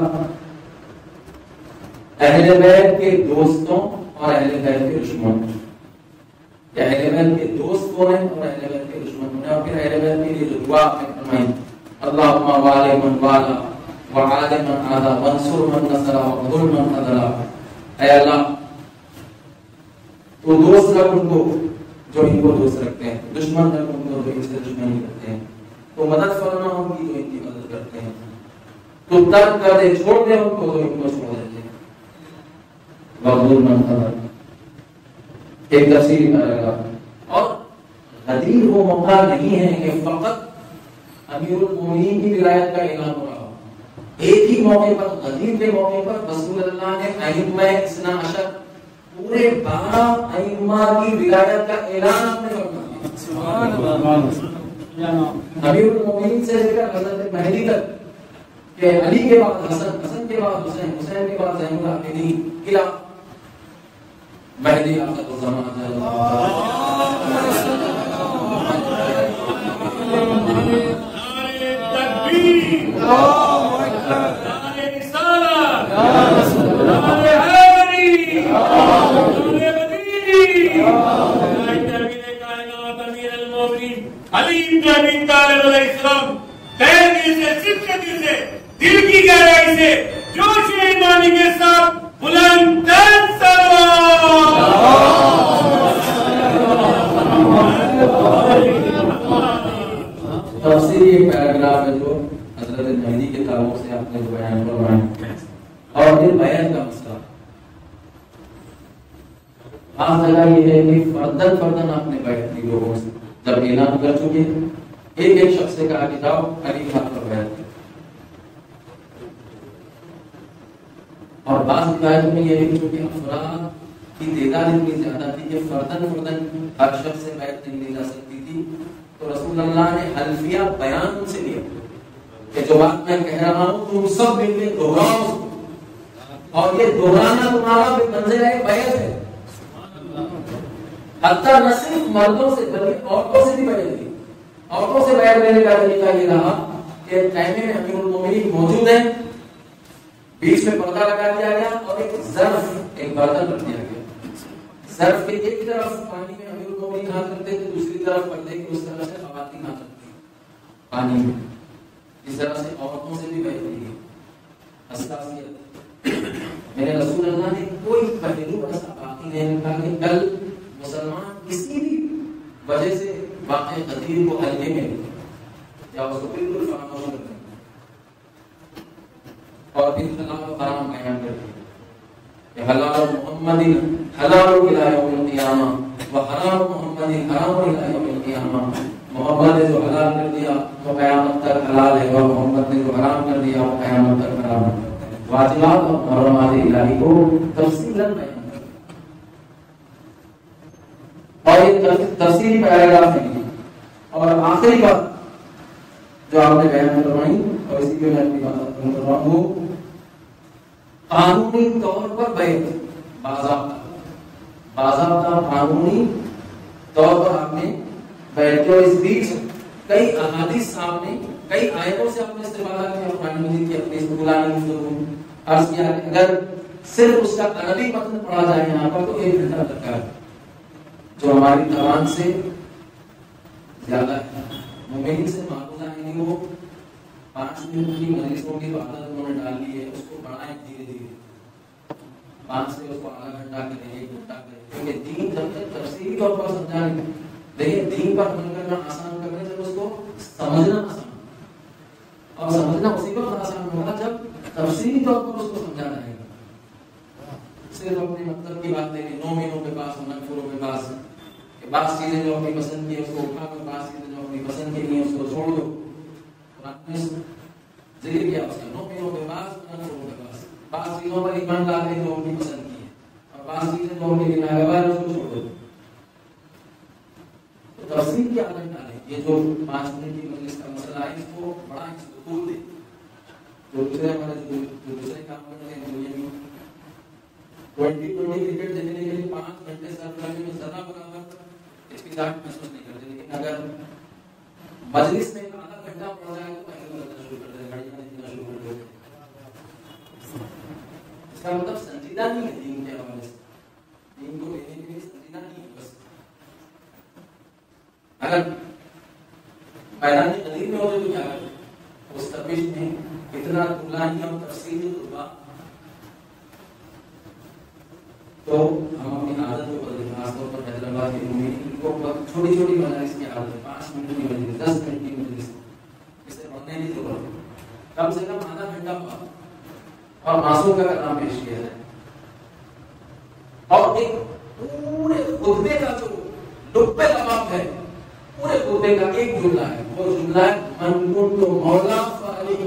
اہل بیت کے دوستوں اور اہل بیت کے دشمن، اہل بیت کے دوست کون ہیں اور اہل بیت کے دشمن کون ہیں. اور پھر اہل بیت کے لیے جو دعا آپ نے فرمائی، اللہم والی من والا وعاد من عادا وانصر من نصر وخذل من خذلا. اے اللہ تو دوست رکھ ان کو جو ان کو دوست رکھتے ہیں، دشمن رکھ ان کو جو ان سے دشمنی کرتے ہیں، تو مدد فرما ان کی جو ان کی مدد کرتے ہیں، تو ترک کر دے، چھوڑ دے ان کو جو ان کو چھوڑ دیتے ہیں. وخذل من خذلا ایک تفصیل کرے گا. اور غدیر وہ موقع نہیں ہے کہ فقط امیر المومنین کی ولایت کا اعلان ہو رہا ہو. ایک ہی موقع پر، غدیر کے موقع پر رسول اللہ نے ائمہ اثنا عشر پورے 12 ائمہ کی ولایت کا اعلان آپ نے فرمایا. سبحان اللہ. امیر المومنین سے لے کر حضرت مہدی تک کہ علی کے بعد حسن، حسن کے بعد حسین، حسین کے بعد زین العابدین، الى مہدی آخر الزمان دل کی گہرائی سے جوش ایمانی کے ساتھ بلند تفسیری پیراگراف ہے جو حضرت مہدی کے تعلق سے آپ نے جو بیان فرمایا. اور پھر بیان کا مسئلہ خاص جگہ یہ ہے کہ فردن فردن آپ نے بیعت کی لوگوں سے جب اعلان کر چکے، ایک ایک شخص سے کہا کہ جاؤ علی ہاتھ پر بیعت. اور بعض روایتوں میں یہ ہے کہ چونکہ افراد کی تعداد اتنی زیادہ تھی کہ فردن فردن ہر شخص سے بیعت نہیں لی جا سکتی تھی، تو رسول اللہ نے حلفیہ بیان ان سے لیا کہ جو بات میں کہہ رہا ہوں تم سب مل کے دہراؤ، اور یہ دہرانا تمہارا منزل ہے، بیعت ہے. حتیٰ نہ صرف مردوں سے بلکہ عورتوں سے بھی بیعت دی. عورتوں سے بیعت لینے کا طریقہ یہ رہا کہ خیمے میں امیر المومنین موجود ہیں، بیچ میں پردہ لگا دیا گیا اور ایک ظرف، ایک برتن رکھ دیا گیا۔ ظرف کے ایک طرف پانی میں امیر المومنین ہاتھ رکھتے تھے، دوسری طرف پردے کی اس طرف سے خواتین ہاتھ رکھتی پانی میں۔ اس طرح سے عورتوں سے بھی بیعت لی گئی۔ حساسیت، میرے رسول اللہ نے کوئی پہلو ایسا باقی نہیں رکھا کہ کل مسلمان کسی بھی وجہ سے واقع قدیر کو ہلکے میں یا اس کو بالکل فراموش کر دیں اور پھر حلال و حرام بیان کر دیں کہ حلال محمد حلال الی یوم القیامہ و حرام محمد حرام الی یوم القیامہ۔ محمد نے جو حلال کر دیا وہ قیامت تک حلال ہے، اور محمد نے جو حرام کر دیا وہ قیامت تک حرام ہے۔ واجبات اور محرمات الہی کو تفصیلاً بیان کر اور یہ تفصیلی پیراگراف ہے۔ اور آخری بات جو آپ نے بیان فرمائی اور اسی پہ میں اپنی بات کر رہا ہوں، قانونی طور پر بیعت، باضابطہ قانونی طور پر آپ نے بیعت، اور اس بیچ کئی احادیث سامنے، کئی آیتوں سے آپ نے استفادہ کیا، قرآن مجید کی اپنی اسکولانی گفتگو عرض کیا کہ اگر صرف اس کا عربی متن پڑھا جائے یہاں پر تو 1 گھنٹہ لگتا ہے، جو ہماری زبان سے زیادہ ہے۔ مومنین سے معقول ہے کہ وہ 5 منٹ کی مجلسوں کی عادت انہوں نے ڈال لی ہے، اس کو بڑھائیں دھیرے دھیرے، 5 سے اس کو آدھا گھنٹہ کریں، 1 گھنٹہ کریں، کیونکہ دین جب تک تفصیلی طور پر سمجھا نہیں، لیکن دین پر عمل کرنا آسان کرنے جب اس کو سمجھنا آسان، اور سمجھنا اسی وقت آسان ہوگا جب تفصیلی طور پر اس کو سمجھا جائے گا۔ صرف اپنے مطلب کی بات نہیں، نومینوں کے پاس، منفوروں کے پاس، کہ بعض چیزیں جو اپنی پسند کی اس کو اٹھا دو، بعض چیزیں جو اپنی پسند کی نہیں اس کو چھوڑ دو۔ قرآن نے ذکر کیا اس کا، نومینوں کے پاس، منفوروں کے پاس، بعض چیزوں پر ایمان لاتے ہیں جو اپنی پسند کی ہے، اور بعض چیزیں جو اپنی ناگوار اس کو چھوڑ دو۔ تفصیل کی عادت ڈالیں، یہ جو 5 منٹ کی مجلس کا مسئلہ ہے اس کو بڑا طول دیں، جو دوسرے ہمارے جو دوسرے کام کر رہے ہیں دنیا میں 20 کرکٹ دیکھنے کے لیے 5 گھنٹے صرف کرنے میں زیادہ برابر اطمینان محسوس نہیں کرتے، لیکن اگر مجلس میں آدھا گھنٹہ پڑ جائے تو پہلے بتانا شروع کر دیں، گھڑی دینا شروع کر دیں۔ اس کا مطلب سنجیدہ نہیں ہے دین کے حوالے سے، دین کو لینے کے لیے سنجیدہ نہیں ہے۔ بس اگر بیان قدیر میں ہوتے تو کیا کرتے، اس تفصیل میں اتنا طولانی اور تفصیلی طلبا تو ہم اپنی عادت کو بدلیں، خاص طور پر حیدرآباد کے مومنین کو چھوٹی چھوٹی مجالس کی عادت ہے، 5 منٹ کی مجلس، 10 منٹ کی مجلس، اس سے پڑھنے کی ضرورت ہے، کم سے کم آدھا گھنٹہ پڑھا اور معصوم کا کلام پیش کیا جائے، اور ایک پورے خطبے کا جو لبے لباب ہے، پورے خطبے کا ایک جملہ ہے، وہ جملہ ہے من کنت مولا فعلیہ،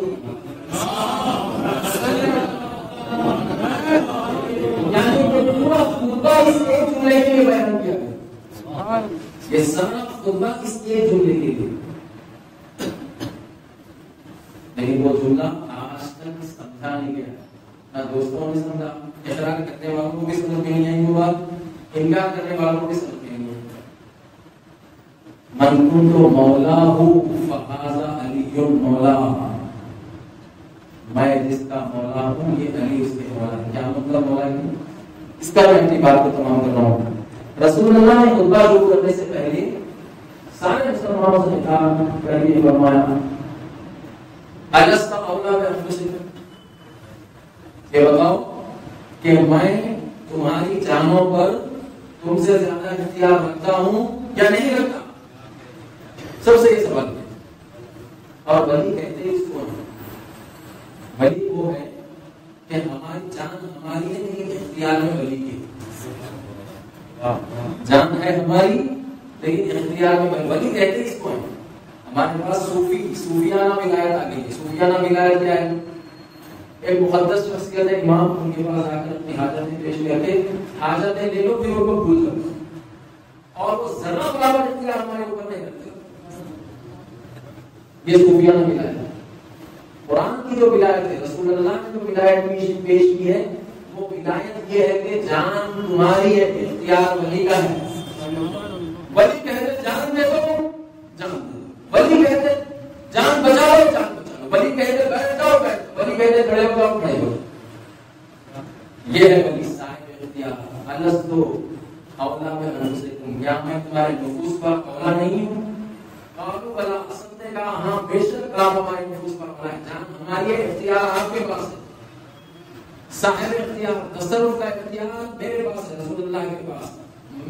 یعنی کہ پورا خطبہ اس ایک جملے کے لیے بیان کیا گیا، یہ سارا خطبہ اس ایک جملے کے لیے، لیکن وہ جملہ آج تک سمجھا نہیں گیا، نہ دوستوں نے سمجھا، اقرار کرنے والوں کو بھی سمجھ میں نہیں آئی وہ بات، انکار کرنے والوں کو بھی سمجھ میں نہیں آئی۔ من کنت مولاہ فہذا علی مولا، میں جس کا مولا ہوں یہ علی اس کے مولا ہے۔ کیا مطلب مولا ہے؟ اس کا میں اپنی بات کو تمام کر رہا ہوں۔ رسول اللہ نے خطبہ شروع کرنے سے پہلے سارے مسلمانوں سے خطاب کر کے فرمایا الست اولا بانفسکم، یہ بتاؤ کہ میں تمہاری جانوں پر تم سے زیادہ اختیار رکھتا ہوں یا نہیں رکھتا؟ سب سے یہ سوال ہے، اور ولی کہتے ہیں اس کو، ولی وہ ہے کہ ہماری جان ہماری ہے لیکن اختیار میں ولی کی، جان ہے ہماری لیکن اختیار میں ولی کہتے ہیں اس کو ہے۔ ہمارے پاس صوفیانہ ولایت آ گئی ہے۔ صوفیانہ ولایت کیا ہے؟ ایک مقدس شخصیت ہے، امام ان کے پاس آ کر اپنی حاجتیں پیش کر کے حاجتیں لے لو، پھر ان کو بھول جاؤ، اور وہ ذرا برابر اختیار ہمارے اوپر نہیں رکھتے۔ یہ صوفیانہ ولایت ہے۔ قرآن کی جو ولایت ہے، رسول اللہ نے جو ولایت پیش کی ہے، وہ ولایت یہ ہے کہ جان تمہاری ہے، اختیار ولی کا ہے۔ ولی کہتے جان دے دو، جان دے دو، کہتے کھڑے ہو تو کھڑے ہو. یہ ہے ولی صاحب اختیار. الستو اولا میں انفسکم، کیا میں تمہارے نفوس پر اولا نہیں ہوں؟ قالوا بلا، سب نے کہا ہاں بے شک آپ ہمارے نفوس پر اولا ہیں. جان ہماری اختیار آپ کے پاس ہے. صاحب اختیار، تصرف کا اختیار میرے پاس ہے، رسول اللہ کے پاس.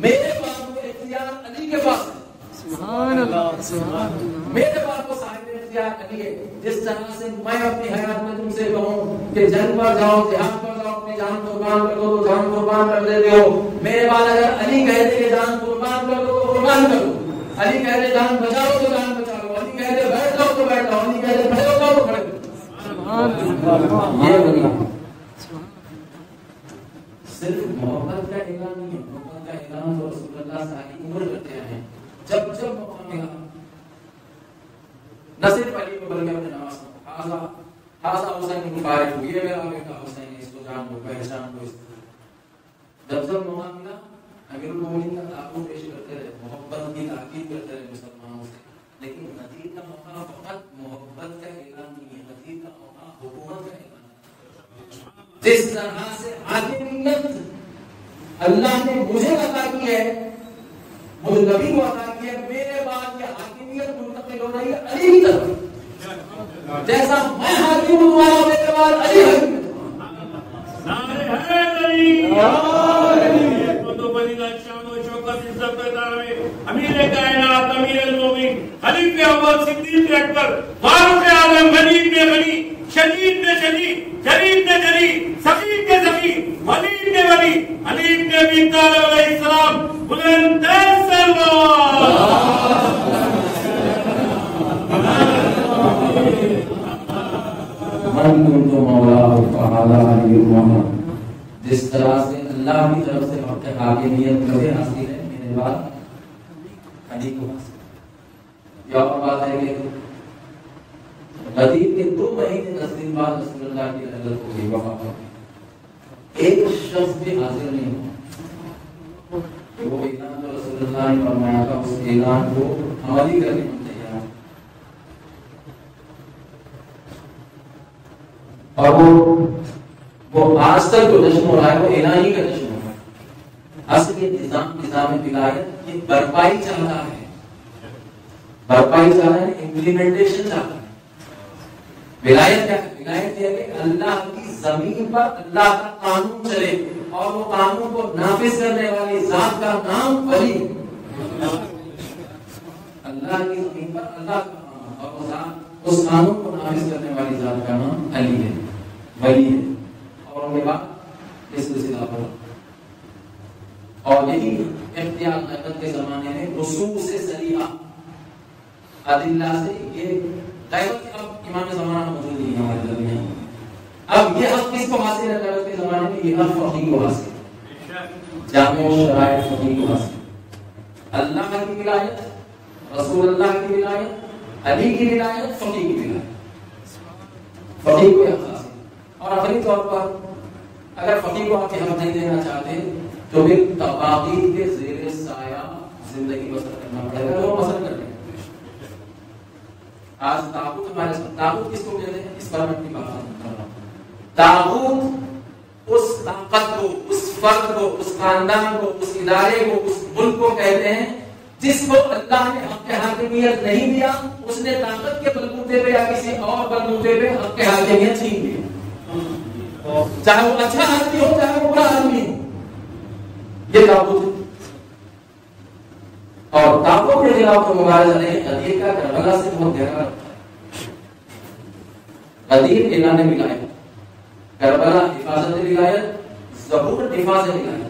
میرے پاس وہ اختیار علی کے پاس ہے. سبحان اللہ سبحان اللہ. میرے پاس وہ صاحب اختیار علی ہے. جس طرح سے میں اپنی حیات میں تم سے کہوں کہ جنگ پر جاؤ، جہاد پر جاؤ، اپنی جان قربان کر دو تو جان قربان کر دیتے ہو. میرے پاس اگر علی کہتے کہ جان قربان کر دو تو قربان کرو. علی کہتے جان بچاؤ تو جان بچاؤ. علی کہتے بیٹھ جاؤ تو بیٹھ جاؤ. علی کہتے کھڑے ہو جاؤ تو کھڑے ہو. سبحان اللہ. یہ بنی صرف محبت کا اعلان نہیں ہے. محبت کا اعلان تو رسول اللہ ساری عمر کرتے ہیں. جب جب موقع ملا نہ صرف علی کو بلکہ اپنے نواز کو حاضر حسین کو فارغ ہوئی ہے، میرا بیٹا حسین اس کو جان دو، پہچان دو. جب جب موقع ملا امیر المومنین کا تعاون پیش کرتے رہے، محبت کی تاکید کرتے رہے مسلمانوں سے. لیکن نذیر کا موقع فقط محبت کا اعلان نہیں ہے، نذیر کا موقع حکومت کا اعلان ہے. جس طرح سے حاکمیت اللہ نے مجھے عطا کی ہے، مجھے نبی کو عطا کی ہے، میرے بعد یہ حاکمیت منتقل ہو رہی ہے علی کی طرف. جیسا میں حاکم ہوں تمہارا، میرے بعد علی حاکم ہے. امیر کائنات امیر المومنین خلیفہ اول صدیق اکبر فاروق اعظم غنی بن غنی شدید بن شدید جلیل بن جلیل سقیم بن سقیم ولی بن ولی علی بن ابی طالب علیہ السلام بلند من کنت مولا فعلا علی محمد. جس طرح سے اللہ کی طرف سے وقت حاکمیت مجھے حاصل ہے، میرے بعد علی کو حاصل. یہ اور بات ہے کہ غدیر کے 2 مہینے 10 دن بعد رسول اللہ کی رحلت ہو گئی، وفات ہو گئی. ایک شخص بھی حاضر نہیں ہوا. وہ اعلان تو رسول اللہ نے فرمایا تھا، اس اعلان کو عملی کرنے میں تیار. اور وہ آج تک جو جشن ہو رہا ہے وہ اعلان ہی کا جشن ہو رہا ہے. اصل یہ نظام ولایت کی برپائی چل رہا ہے، برپائی چل رہا ہے، امپلیمنٹیشن چل رہا ہے. ولایت کیا ہے؟ ولایت یہ ہے کہ اللہ کی زمین پر اللہ کا قانون چلے اور وہ قانون کو نافذ کرنے والی ذات کا نام ولی. اللہ کی زمین پر اللہ کا قانون اور وہ ذات اس قانون کو نافذ کرنے والی ذات کا نام علی ہے، ولی ہے. اور ان کے بعد اس سلسلہ پر اور یہی اختیار نقد کے زمانے میں رسوم سے صریحہ ادلہ سے یہ قیامت اب امام زمانہ موجود نہیں ہے ہمارے درمیان. اب یہ حق کس کو حاصل ہے؟ قیامت کے زمانے میں یہ حق فقیہ کو حاصل ہے، جامع شرائع فقیہ کو حاصل. اللہ کی ولایت، رسول اللہ کی ولایت، علی کی ولایت، فقیہ کی ولایت. فقیہ کو حق حاصل. اور آخری طور پر اگر فقیہ کو آپ کے حق نہیں دینا چاہتے تو پھر تباغی کے زیر سایہ زندگی بسر کرنا پڑے گا. وہ بسر کر لیں. آج تاغوت ہمارے ساتھ، تاغوت کس کو کہتے ہیں؟ اس پر میں اپنی بات کر رہا ہوں. تاغوت اس طاقت کو، اس فرد کو، اس خاندان کو، اس ادارے کو، اس ملک کو کہتے ہیں جس کو اللہ نے حق حاکمیت نہیں دیا، اس نے طاقت کے بلبوتے پہ یا کسی اور بلبوتے پہ حق حاکمیت چھین لی. چاہے وہ اچھا آدمی ہو چاہے وہ برا آدمی ہو، یہ تاغوت ہے. اور تاغوت کے خلاف تو مبارزہ نہیں. غدیر کا کربلا سے بہت گہرا رکھتا ہے. غدیر اعلان ولایت، کربلا حفاظت ولایت، زبور دفاع سے ولایت.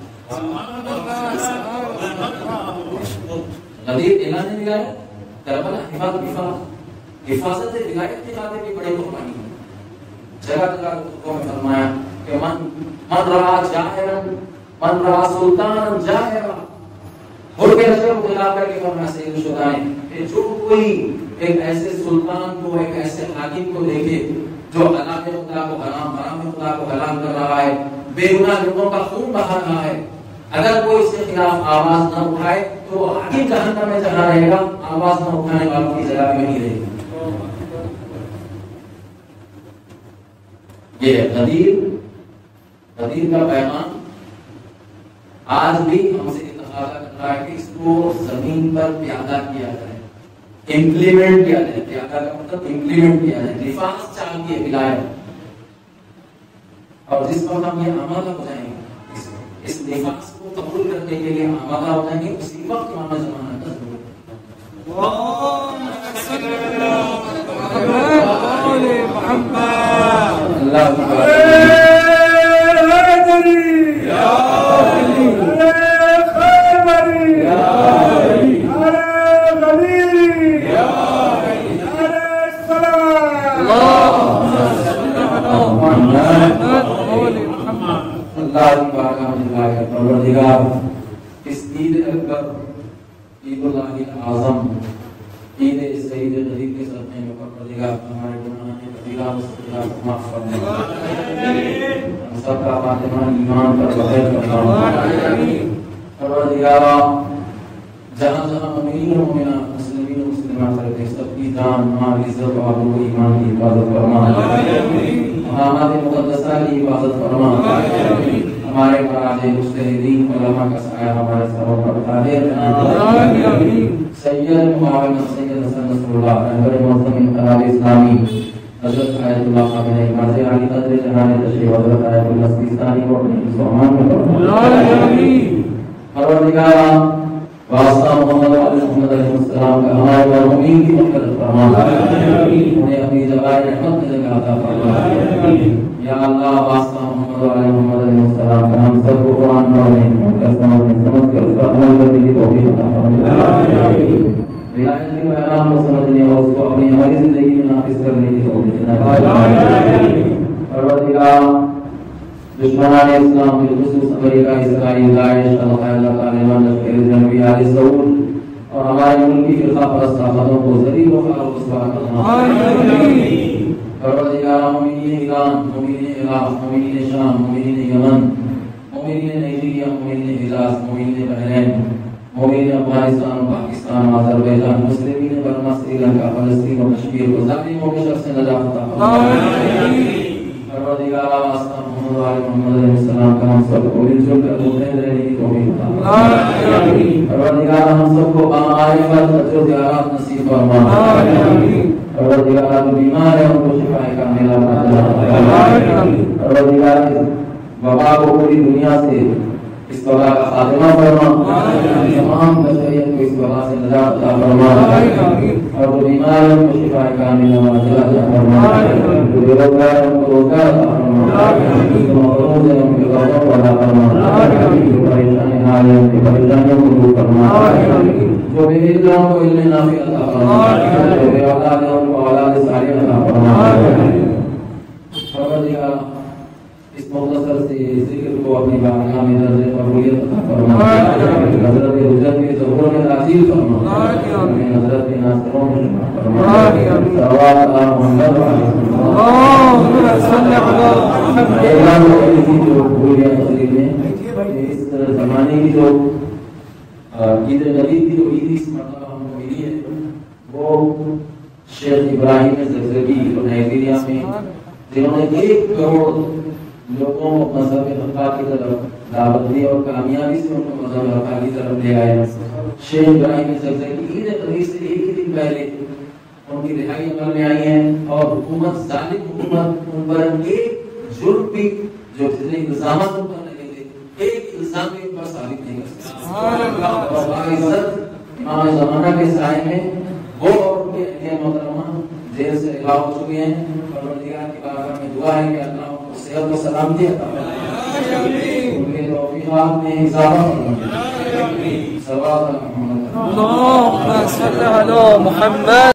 غدیر اعلان ولایت، کربلا حفاظت ولایت کی خاطر بھی بڑی قربانی ہے. جگہ جگہ کو فرمایا کہ من رہا جاہرا من رہا سلطان جاہرا. اور کے رسول کو خلاف کر کے فرمایا سید الشہداء نے کہ جو کوئی ایک ایسے سلطان کو، ایک ایسے حاکم کو دیکھے جو حلال خدا کو حرام، حرام خدا کو حلال کر رہا ہے، بے گناہ لوگوں کا خون بہا رہا ہے، اگر کوئی اس کے خلاف آواز نہ اٹھائے تو وہ حاکم جہنم میں جہاں رہے گا، آواز نہ اٹھانے والوں کی جگہ میں نہیں رہے گا. یہ ہے غدیر کا پیغام آج بھی ہم سے تقاضا کر رہا ہے کہ اس کو زمین پر پیادہ کیا جائے، امپلیمنٹ کیا جائے. پیادہ کا مطلب امپلیمنٹ کیا جائے، نفاذ چاہیے ولایت. اور جس وقت ہم یہ آمادہ ہو جائیں گے اس نفاذ کو قبول کرنے کے لیے آمادہ ہو جائیں گے، اسی وقت ہمارا زمانہ کا ضرورت ہے. اس عید اکبر، عید اللہ اعظم، عید سعید غریب کے صدقے میں پروردگار ہمارے گناہوں کبیرہ و صغیرہ کو معاف فرما. ہم سب کا خاتمہ ایمان پر بخیر فرما. پروردگار جہاں جہاں مومنین و مومنات، مسلمین و مسلمات رہتے ہیں، سب کی جان، مال، عزت و آبرو و ایمان کی حفاظت فرما. مقامات مقدسہ کی حفاظت فرما. ہمارے مراجع مجتہدین علماء کا سایہ ہمارے سروں پر طاہر سید معاون سید حسن نصر اللہ رہبر معظم انقلاب اسلامی حضرت آیت اللہ خامنہ ای مرض عالی قدر جناب تشریف حضرت آیت اللہ سیستانی کو اپنے سامان میں پروردگار واسطہ محمد علیہ السلام کا ہمارے مرحومین کی مغفرت فرما. انہیں اپنی جوائے رحمت میں جگہ عطا فرما. یا اللہ واسطہ محمد علیہ السلام کا ہم سب کو قرآن پڑھنے سمجھ کر اس کا عمل کرنے کی توفیق عطا فرما. ولایت کے پیغام کو سمجھنے اور اس کو اپنی ہماری زندگی میں نافذ کرنے کی توفیق عطا فرما. پروردگار دشمنان اسلام بالخصوص امریکہ، اسرائیل، داعش، القاعدہ، طالبان، لشکر جنوبی، آل سعود اور ہمارے ملک کی فرقہ پرست طاقتوں کو ذلیل و خوار و رسوا فرما. پروردگار مومنین ایران، مومنین عراق، مومنین شام، مومنین یمن، مومنین نائجیریا، مومنین حجاز، مومنین بحرین، مومنین افغانستان و پاکستان و آذربائیجان، مسلمین برما، سری لنکا، فلسطین و کشمیر کو ظالموں کے شر سے نجات عطا فرما. پروردگار واسطہ محمد علیہ السلام کا ہم سب کو مل جل کر مطمئن رہنے کی توفیق عطا فرما. پروردگار ہم سب کو بمعرفت اجر و زیارات نصیب فرما. پروردگار جو بیمار ہے ان کو شفا کاملہ عطا فرما. پروردگار وبا کو پوری دنیا سے اس وبا کا خاتمہ فرما. تمام بشریت کو اس وبا سے نجات عطا فرما. اور جو بیمار ہے ان کو شفا کاملہ عطا فرما. جو بے روزگار ہے ان کو روزگار عطا فرما. جو مقروض ہے ان کے قرضوں کو ادا فرما. جو پریشانی حال ہے ان کی پریشانیوں کو دور فرما. جو بے علم ہے ان کو علم نافع عطا فرما. جو بے اولاد ہے ان کو اولاد صالح عطا فرما. پروردگار اس مختصر سے ذکر کو اپنی بارگاہ میں درجہ قبولیت عطا فرما. حضرت حجت کے ظہور میں تاثیر فرما. حضرت کے ناصروں میں شفا فرما. صلوات اللہ محمد اللہم صلی علی محمد. اعلان ہوئی تھی جو بھولیا تقریر میں اس زمانے کی جو عید غریب کی جو عید اس مرتبہ ہم کو ملی ہے وہ شیخ ابراہیم زرزگی نائجیریا میں، جنہوں نے 1 کروڑ لوگوں کو مذہب حقہ کی طرف دعوت دی اور کامیابی سے ان کو مذہب حقہ کی طرف لے آئے. شیخ ابراہیم زرزگی عید غریب سے 1 ہی دن پہلے ان کی رہائی عمل میں آئی ہے اور حکومت ظالم حکومت ان پر ایک جرم بھی جو جتنے الزامات ان پر لگے تھے ایک الزام بھی ان پر ثابت نہیں کر سکتا. اور باعزت امام زمانہ کے سائے میں وہ اور ان کے اہلیہ محترمہ جیل سے رہا ہو چکے ہیں. پروردگار کی بارگاہ میں دعا ہے کہ اللہ ان کو صحت و سلامتی عطا فرمائے، ان کے توفیقات میں اضافہ فرمائے. صلوات اللہ محمد.